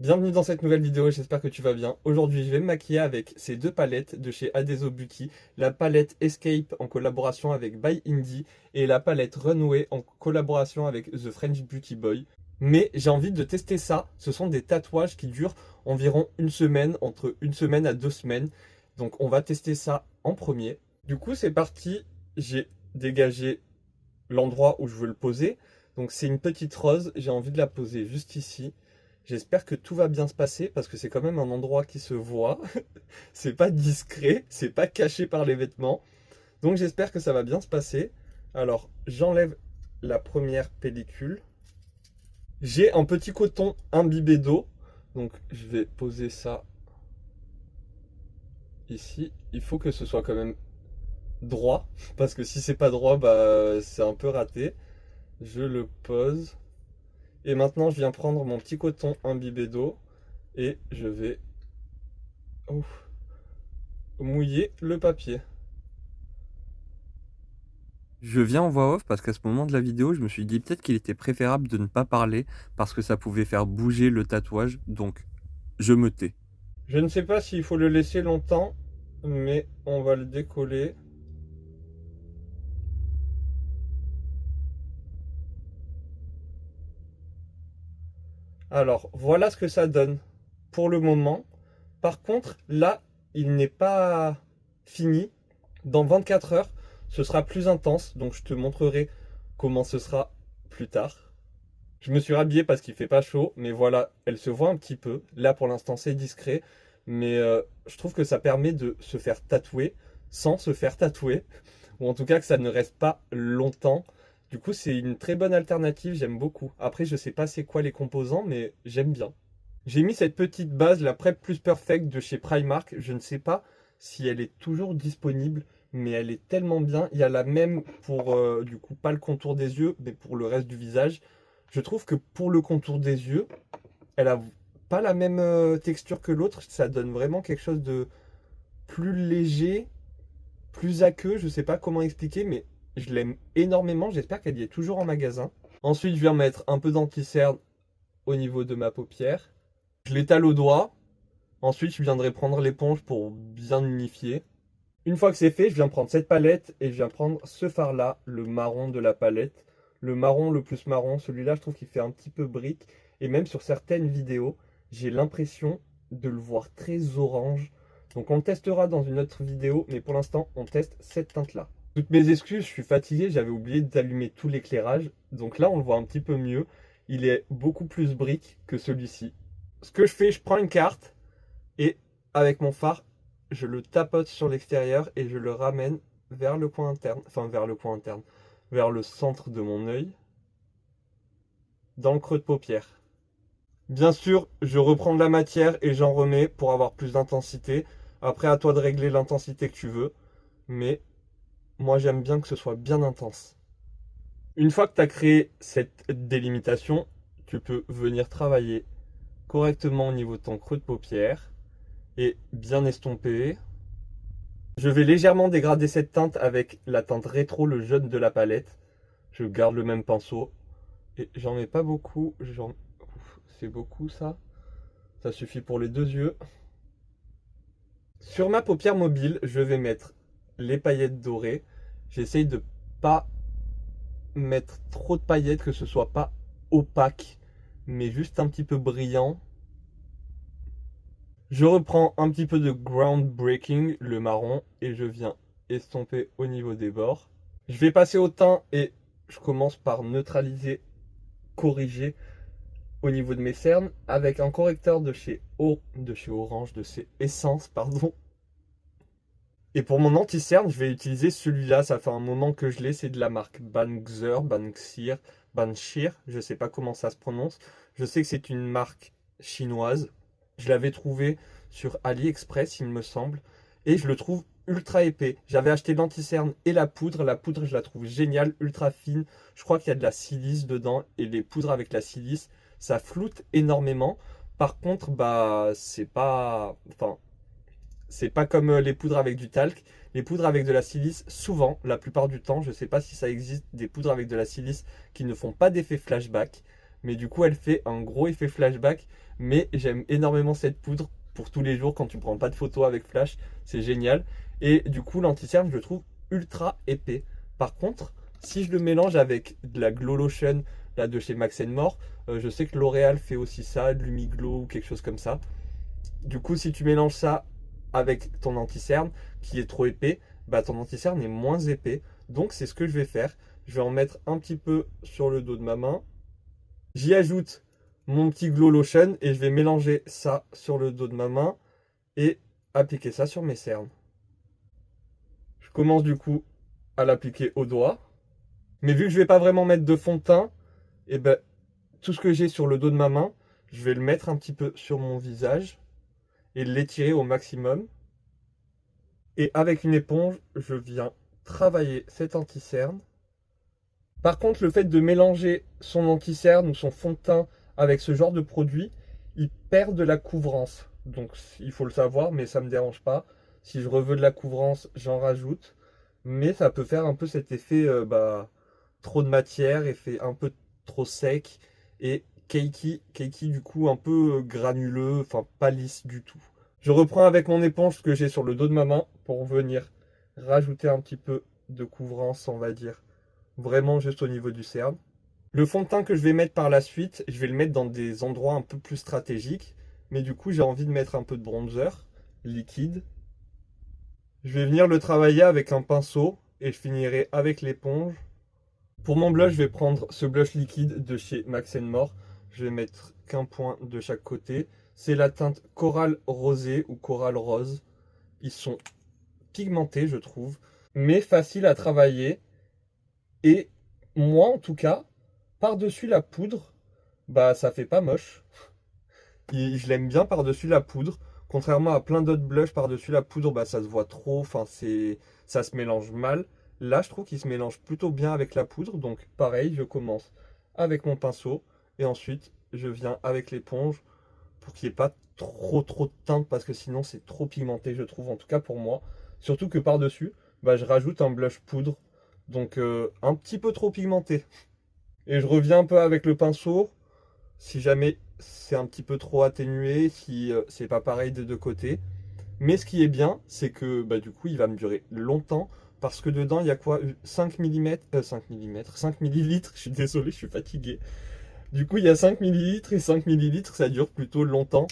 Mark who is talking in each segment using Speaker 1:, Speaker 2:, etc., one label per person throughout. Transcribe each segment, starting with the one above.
Speaker 1: Bienvenue dans cette nouvelle vidéo, j'espère que tu vas bien. Aujourd'hui, je vais me maquiller avec ces deux palettes de chez Adeso Beauty. La palette Escape en collaboration avec By Indie et la palette Runway en collaboration avec The French Beauty Boy. Mais j'ai envie de tester ça. Ce sont des tatouages qui durent environ une semaine, entre une semaine à 2 semaines. Donc on va tester ça en premier. Du coup, c'est parti. J'ai dégagé l'endroit où je veux le poser. Donc c'est une petite rose, j'ai envie de la poser juste ici. J'espère que tout va bien se passer parce que c'est quand même un endroit qui se voit. C'est pas discret, c'est pas caché par les vêtements. Donc j'espère que ça va bien se passer. Alors j'enlève la première pellicule. J'ai un petit coton imbibé d'eau. Donc je vais poser ça ici. Il faut que ce soit quand même droit parce que si c'est pas droit, bah c'est un peu raté. Je le pose. Et maintenant, je viens prendre mon petit coton imbibé d'eau et je vais mouiller le papier.
Speaker 2: Je viens en voix off parce qu'à ce moment de la vidéo, je me suis dit peut-être qu'il était préférable de ne pas parler parce que ça pouvait faire bouger le tatouage, donc je me tais.
Speaker 1: Je ne sais pas s'il faut le laisser longtemps, mais on va le décoller. Alors, voilà ce que ça donne pour le moment. Par contre, là, il n'est pas fini. Dans 24 heures, ce sera plus intense, donc je te montrerai comment ce sera plus tard. Je me suis rhabillé parce qu'il fait pas chaud, mais voilà, elle se voit un petit peu. Là, pour l'instant, c'est discret, mais je trouve que ça permet de se faire tatouer sans se faire tatouer, ou en tout cas que ça ne reste pas longtemps. Du coup, c'est une très bonne alternative, j'aime beaucoup. Après, je sais pas c'est quoi les composants, mais j'aime bien. J'ai mis cette petite base, la Prep Plus Perfect de chez Primark. Je ne sais pas si elle est toujours disponible, mais elle est tellement bien. Il y a la même pour, du coup, pas le contour des yeux, mais pour le reste du visage. Je trouve que pour le contour des yeux, elle a pas la même texture que l'autre. Ça donne vraiment quelque chose de plus léger, plus aqueux. Je sais pas comment expliquer, mais je l'aime énormément. J'espère qu'elle y est toujours en magasin. Ensuite, je viens mettre un peu d'anti-cerne au niveau de ma paupière. Je l'étale au doigt. Ensuite, je viendrai prendre l'éponge pour bien unifier. Une fois que c'est fait, je viens prendre cette palette et je viens prendre ce fard-là, le marron de la palette. Le marron le plus marron, celui-là, je trouve qu'il fait un petit peu brique. Et même sur certaines vidéos, j'ai l'impression de le voir très orange. Donc on le testera dans une autre vidéo, mais pour l'instant, on teste cette teinte-là. Toutes mes excuses, je suis fatigué, j'avais oublié d'allumer tout l'éclairage. Donc là, on le voit un petit peu mieux. Il est beaucoup plus brique que celui-ci. Ce que je fais, je prends une carte et avec mon fard, je le tapote sur l'extérieur et je le ramène vers le coin interne, enfin vers le coin interne, vers le centre de mon œil, dans le creux de paupière. Bien sûr, je reprends de la matière et j'en remets pour avoir plus d'intensité. Après, à toi de régler l'intensité que tu veux, mais moi j'aime bien que ce soit bien intense. Une fois que tu as créé cette délimitation, tu peux venir travailler correctement au niveau de ton creux de paupière et bien estomper. Je vais légèrement dégrader cette teinte avec la teinte rétro, le jaune de la palette. Je garde le même pinceau. Et j'en mets pas beaucoup. C'est beaucoup ça. Ça suffit pour les deux yeux. Sur ma paupière mobile, je vais mettre les paillettes dorées. J'essaye de pas mettre trop de paillettes, que ce soit pas opaque, mais juste un petit peu brillant. Je reprends un petit peu de Groundbreaking, le marron, et je viens estomper au niveau des bords. Je vais passer au teint et je commence par neutraliser, corriger au niveau de mes cernes avec un correcteur de chez Orange, de chez Essence, pardon. Et pour mon anti-cerne, je vais utiliser celui-là, ça fait un moment que je l'ai, c'est de la marque Banshir, je sais pas comment ça se prononce. Je sais que c'est une marque chinoise. Je l'avais trouvé sur AliExpress, il me semble, et je le trouve ultra épais. J'avais acheté l'anti-cerne et la poudre. La poudre, je la trouve géniale, ultra fine. Je crois qu'il y a de la silice dedans, et les poudres avec la silice, ça floute énormément. Par contre, bah, c'est pas comme les poudres avec du talc. Les poudres avec de la silice, souvent, la plupart du temps, je sais pas si ça existe des poudres avec de la silice qui ne font pas d'effet flashback, mais du coup, elle fait un gros effet flashback mais j'aime énormément cette poudre pour tous les jours quand tu prends pas de photos avec flash, c'est génial. Et du coup, l'anti-cerne, je le trouve ultra épais. Par contre, si je le mélange avec de la Glow Lotion là, de chez Max More, je sais que L'Oréal fait aussi ça, de l'Humiglow ou quelque chose comme ça. Du coup, si tu mélanges ça avec ton anti-cerne qui est trop épais, bah ton anti-cerne est moins épais. Donc c'est ce que je vais faire. Je vais en mettre un petit peu sur le dos de ma main. J'y ajoute mon petit Glow Lotion et je vais mélanger ça sur le dos de ma main et appliquer ça sur mes cernes. Je commence du coup à l'appliquer au doigt. Mais vu que je ne vais pas vraiment mettre de fond de teint, et ben, tout ce que j'ai sur le dos de ma main, je vais le mettre un petit peu sur mon visage et l'étirer au maximum. Et avec une éponge, je viens travailler cet anti-cerne. Par contre, le fait de mélanger son anti-cerne ou son fond de teint avec ce genre de produit, il perd de la couvrance. Donc il faut le savoir, mais ça ne me dérange pas. Si je reveux de la couvrance, j'en rajoute. Mais ça peut faire un peu cet effet trop de matière, effet un peu trop sec et cakey du coup un peu granuleux, enfin pas lisse du tout. Je reprends avec mon éponge ce que j'ai sur le dos de ma main pour venir rajouter un petit peu de couvrance, on va dire, vraiment juste au niveau du cerne. Le fond de teint que je vais mettre par la suite, je vais le mettre dans des endroits un peu plus stratégiques, mais du coup j'ai envie de mettre un peu de bronzer liquide. Je vais venir le travailler avec un pinceau et je finirai avec l'éponge. Pour mon blush, je vais prendre ce blush liquide de chez Max More. Je vais mettre qu'un point de chaque côté. C'est la teinte Coral Rosé ou Coral Rose. Ils sont pigmentés, je trouve, mais faciles à travailler. Et moi, en tout cas, par-dessus la poudre, bah ça fait pas moche. Je l'aime bien par-dessus la poudre. Contrairement à plein d'autres blushs par-dessus la poudre, bah ça se voit trop, enfin ça se mélange mal. Là, je trouve qu'il se mélange plutôt bien avec la poudre. Donc pareil, je commence avec mon pinceau et ensuite je viens avec l'éponge pour qu'il n'y ait pas trop de teinte parce que sinon c'est trop pigmenté, je trouve, en tout cas pour moi. Surtout que par-dessus, bah, je rajoute un blush poudre, donc un petit peu trop pigmenté. Et je reviens un peu avec le pinceau, si jamais c'est un petit peu trop atténué, si c'est pas pareil des deux côtés. Mais ce qui est bien, c'est que bah, du coup, il va me durer longtemps. Parce que dedans, il y a quoi 5 mm, 5 mm, 5 millilitres, je suis désolé, je suis fatigué. Du coup, il y a 5 millilitres et 5 millilitres, ça dure plutôt longtemps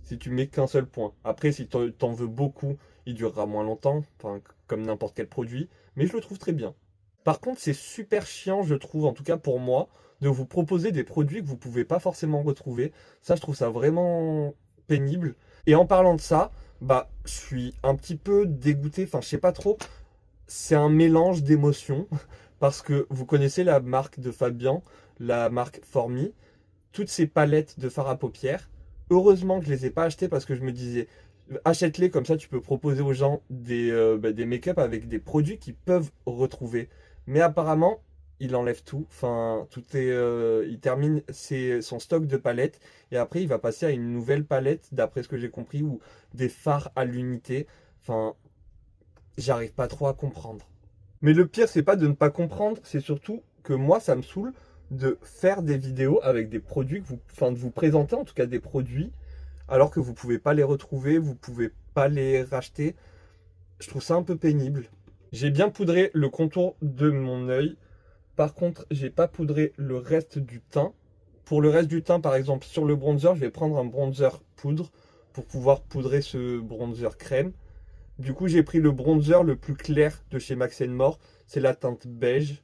Speaker 1: si tu mets qu'un seul point. Après, si t'en veux beaucoup, il durera moins longtemps, enfin, comme n'importe quel produit. Mais je le trouve très bien. Par contre, c'est super chiant, je trouve, en tout cas pour moi, de vous proposer des produits que vous ne pouvez pas forcément retrouver. Ça, je trouve ça vraiment pénible. Et en parlant de ça, bah, je suis un petit peu dégoûté, enfin, je sais pas trop. C'est un mélange d'émotions, parce que vous connaissez la marque de Fabien, la marque Formi, toutes ces palettes de fard à paupières. Heureusement que je les ai pas achetées parce que je me disais, achète-les comme ça tu peux proposer aux gens des make-up avec des produits qu'ils peuvent retrouver. Mais apparemment, il enlève tout. Enfin, tout est, il termine son stock de palettes et après il va passer à une nouvelle palette, d'après ce que j'ai compris, ou des fards à l'unité. Enfin, j'arrive pas trop à comprendre. Mais le pire, c'est pas de ne pas comprendre, c'est surtout que moi, ça me saoule de faire des vidéos avec des produits enfin, de vous présenter en tout cas des produits, alors que vous pouvez pas les retrouver, vous pouvez pas les racheter. Je trouve ça un peu pénible. J'ai bien poudré le contour de mon œil. Par contre, j'ai pas poudré le reste du teint. Pour le reste du teint, par exemple, sur le bronzer, je vais prendre un bronzer poudre pour pouvoir poudrer ce bronzer crème. Du coup, j'ai pris le bronzer le plus clair de chez Max More. C'est la teinte beige.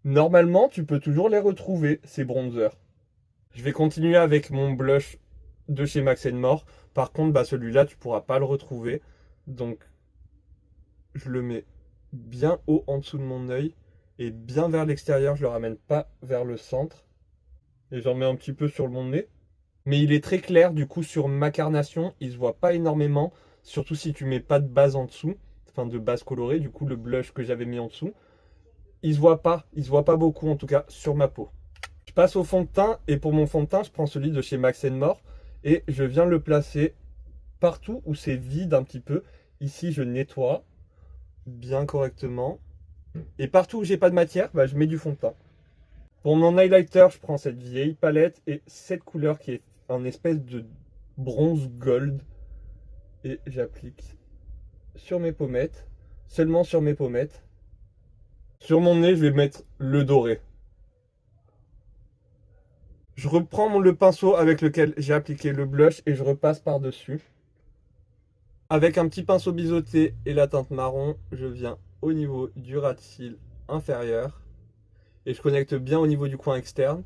Speaker 1: Normalement, tu peux toujours les retrouver, ces bronzers. Je vais continuer avec mon blush de chez Max More. Par contre, bah, celui-là, tu pourras pas le retrouver. Donc, je le mets bien haut en dessous de mon œil et bien vers l'extérieur. Je le ramène pas vers le centre. Et j'en mets un petit peu sur mon nez. Mais il est très clair, du coup, sur ma carnation. Il se voit pas énormément. Surtout si tu mets pas de base en dessous. Enfin, de base colorée. Du coup, le blush que j'avais mis en dessous. Il se voit pas beaucoup en tout cas sur ma peau. Je passe au fond de teint et pour mon fond de teint, je prends celui de chez Max More et je viens le placer partout où c'est vide un petit peu. Ici, je nettoie bien correctement et partout où j'ai pas de matière, bah, je mets du fond de teint. Pour mon highlighter, je prends cette vieille palette et cette couleur qui est un espèce de bronze gold. Et j'applique sur mes pommettes, seulement sur mes pommettes. Sur mon nez, je vais mettre le doré. Je reprends le pinceau avec lequel j'ai appliqué le blush et je repasse par-dessus. Avec un petit pinceau biseauté et la teinte marron, je viens au niveau du ras de cils inférieur. Et je connecte bien au niveau du coin externe.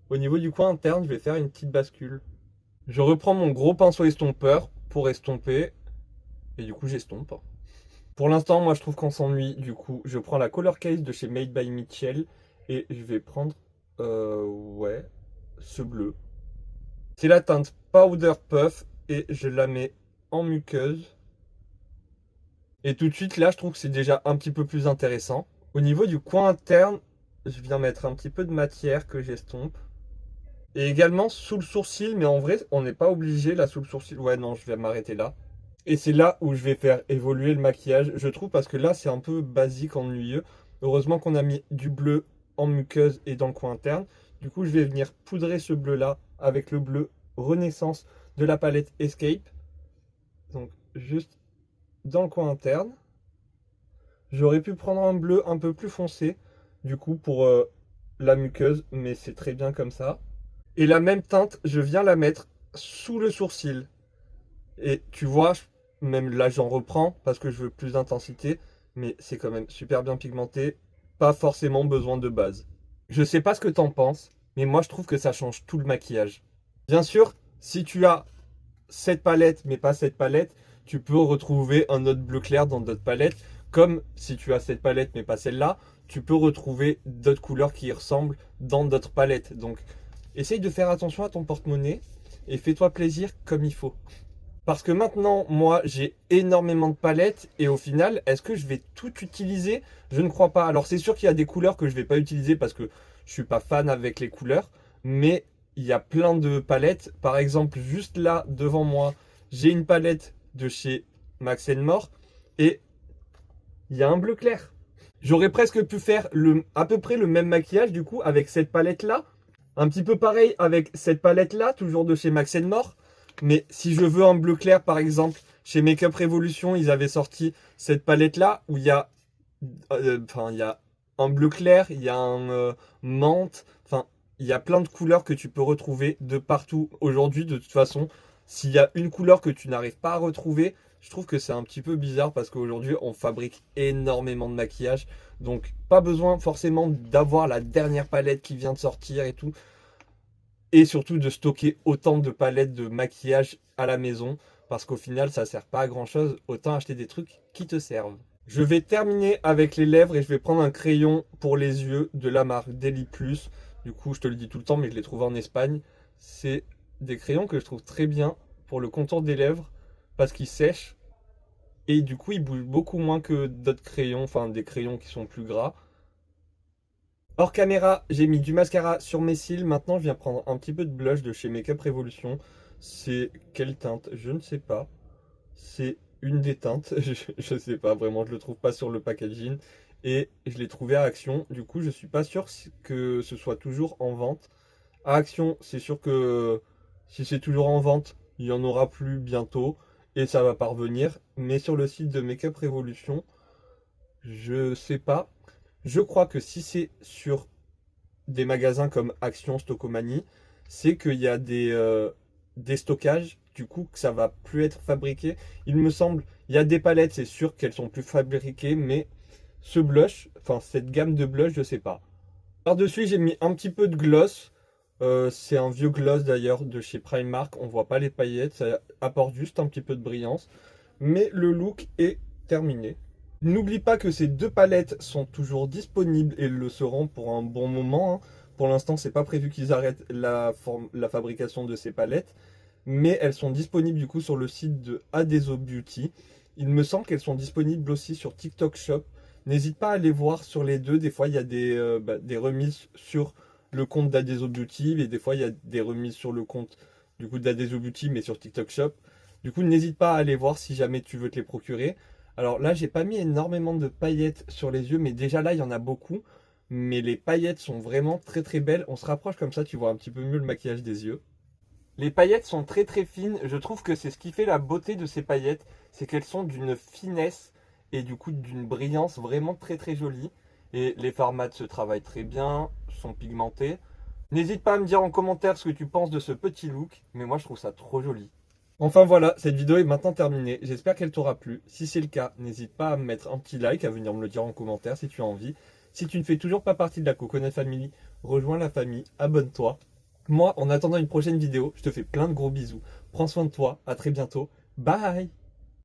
Speaker 1: Au niveau du coin interne, je vais faire une petite bascule. Je reprends mon gros pinceau estompeur pour estomper. Et du coup, j'estompe. Pour l'instant, moi, je trouve qu'on s'ennuie. Du coup, je prends la Color Case de chez Made by Mitchell. Et je vais prendre, ouais, ce bleu. C'est la teinte Powder Puff. Et je la mets en muqueuse. Et tout de suite, là, je trouve que c'est déjà un petit peu plus intéressant. Au niveau du coin interne, je viens mettre un petit peu de matière que j'estompe. Et également sous le sourcil, mais en vrai, on n'est pas obligé là sous le sourcil. Ouais, non, je vais m'arrêter là. Et c'est là où je vais faire évoluer le maquillage, je trouve, parce que là, c'est un peu basique, ennuyeux. Heureusement qu'on a mis du bleu en muqueuse et dans le coin interne. Du coup, je vais venir poudrer ce bleu-là avec le bleu Renaissance de la palette Escape. Donc, juste dans le coin interne. J'aurais pu prendre un bleu un peu plus foncé, du coup, pour la muqueuse, mais c'est très bien comme ça. Et la même teinte, je viens la mettre sous le sourcil. Et tu vois, même là j'en reprends parce que je veux plus d'intensité, mais c'est quand même super bien pigmenté, pas forcément besoin de base. Je sais pas ce que t'en penses, mais moi je trouve que ça change tout le maquillage. Bien sûr, si tu as cette palette mais pas cette palette, tu peux retrouver un autre bleu clair dans d'autres palettes, comme si tu as cette palette mais pas celle-là, tu peux retrouver d'autres couleurs qui y ressemblent dans d'autres palettes. Donc essaye de faire attention à ton porte-monnaie et fais-toi plaisir comme il faut. Parce que maintenant, moi, j'ai énormément de palettes et au final, est-ce que je vais tout utiliser? Je ne crois pas. Alors c'est sûr qu'il y a des couleurs que je ne vais pas utiliser parce que je suis pas fan avec les couleurs, mais il y a plein de palettes. Par exemple, juste là, devant moi, j'ai une palette de chez Max More et il y a un bleu clair. J'aurais presque pu faire à peu près le même maquillage du coup avec cette palette-là. Un petit peu pareil avec cette palette-là, toujours de chez Max More. Mais si je veux un bleu clair, par exemple, chez Makeup Revolution, ils avaient sorti cette palette-là où il y a, il y a un bleu clair, il y a un menthe, enfin, il y a plein de couleurs que tu peux retrouver de partout. Aujourd'hui, de toute façon, s'il y a une couleur que tu n'arrives pas à retrouver, je trouve que c'est un petit peu bizarre parce qu'aujourd'hui, on fabrique énormément de maquillage. Donc, pas besoin forcément d'avoir la dernière palette qui vient de sortir et tout. Et surtout de stocker autant de palettes de maquillage à la maison. Parce qu'au final, ça sert pas à grand chose. Autant acheter des trucs qui te servent. Je vais terminer avec les lèvres et je vais prendre un crayon pour les yeux de la marque Deli Plus. Du coup, je te le dis tout le temps, mais je l'ai trouvé en Espagne. C'est des crayons que je trouve très bien pour le contour des lèvres. Parce qu'ils sèchent. Et du coup, ils bougent beaucoup moins que d'autres crayons. Enfin, des crayons qui sont plus gras. Hors caméra, j'ai mis du mascara sur mes cils. Maintenant, je viens prendre un petit peu de blush de chez Makeup Revolution. C'est quelle teinte? Je ne sais pas. C'est une des teintes. Je ne sais pas, vraiment, je le trouve pas sur le packaging. Et je l'ai trouvé à Action. Du coup, je suis pas sûr que ce soit toujours en vente. À Action, c'est sûr que si c'est toujours en vente, il y en aura plus bientôt. Et ça va parvenir. Mais sur le site de Makeup Revolution, je sais pas. Je crois que si c'est sur des magasins comme Action, Stockomanie, c'est qu'il y a des stockages, du coup que ça va plus être fabriqué. Il me semble, il y a des palettes, c'est sûr qu'elles sont plus fabriquées, mais ce blush, enfin cette gamme de blush, je sais pas. Par-dessus, j'ai mis un petit peu de gloss. C'est un vieux gloss d'ailleurs de chez Primark. On voit pas les paillettes, ça apporte juste un petit peu de brillance. Mais le look est terminé. N'oublie pas que ces deux palettes sont toujours disponibles et le seront pour un bon moment, hein. Pour l'instant, c'est pas prévu qu'ils arrêtent la fabrication de ces palettes, mais elles sont disponibles du coup sur le site de Adeso Beauty. Il me semble qu'elles sont disponibles aussi sur TikTok Shop. N'hésite pas à aller voir sur les deux. Des fois, il y a des remises sur le compte d'Adeso Beauty et des fois, il y a des remises sur le compte du coup d'Adeso Beauty, mais sur TikTok Shop. Du coup, n'hésite pas à aller voir si jamais tu veux te les procurer. Alors là, j'ai pas mis énormément de paillettes sur les yeux, mais déjà là, il y en a beaucoup. mais les paillettes sont vraiment très très belles. On se rapproche comme ça, tu vois un petit peu mieux le maquillage des yeux. Les paillettes sont très très fines, je trouve que c'est ce qui fait la beauté de ces paillettes, c'est qu'elles sont d'une finesse et du coup d'une brillance vraiment très très jolie. Et les fards mat se travaillent très bien, sont pigmentés. N'hésite pas à me dire en commentaire ce que tu penses de ce petit look, mais moi je trouve ça trop joli. Enfin voilà, cette vidéo est maintenant terminée, j'espère qu'elle t'aura plu. Si c'est le cas, n'hésite pas à me mettre un petit like, à venir me le dire en commentaire si tu as envie. Si tu ne fais toujours pas partie de la Coconut Family, rejoins la famille, abonne-toi. Moi, en attendant une prochaine vidéo, je te fais plein de gros bisous. Prends soin de toi, à très bientôt. Bye!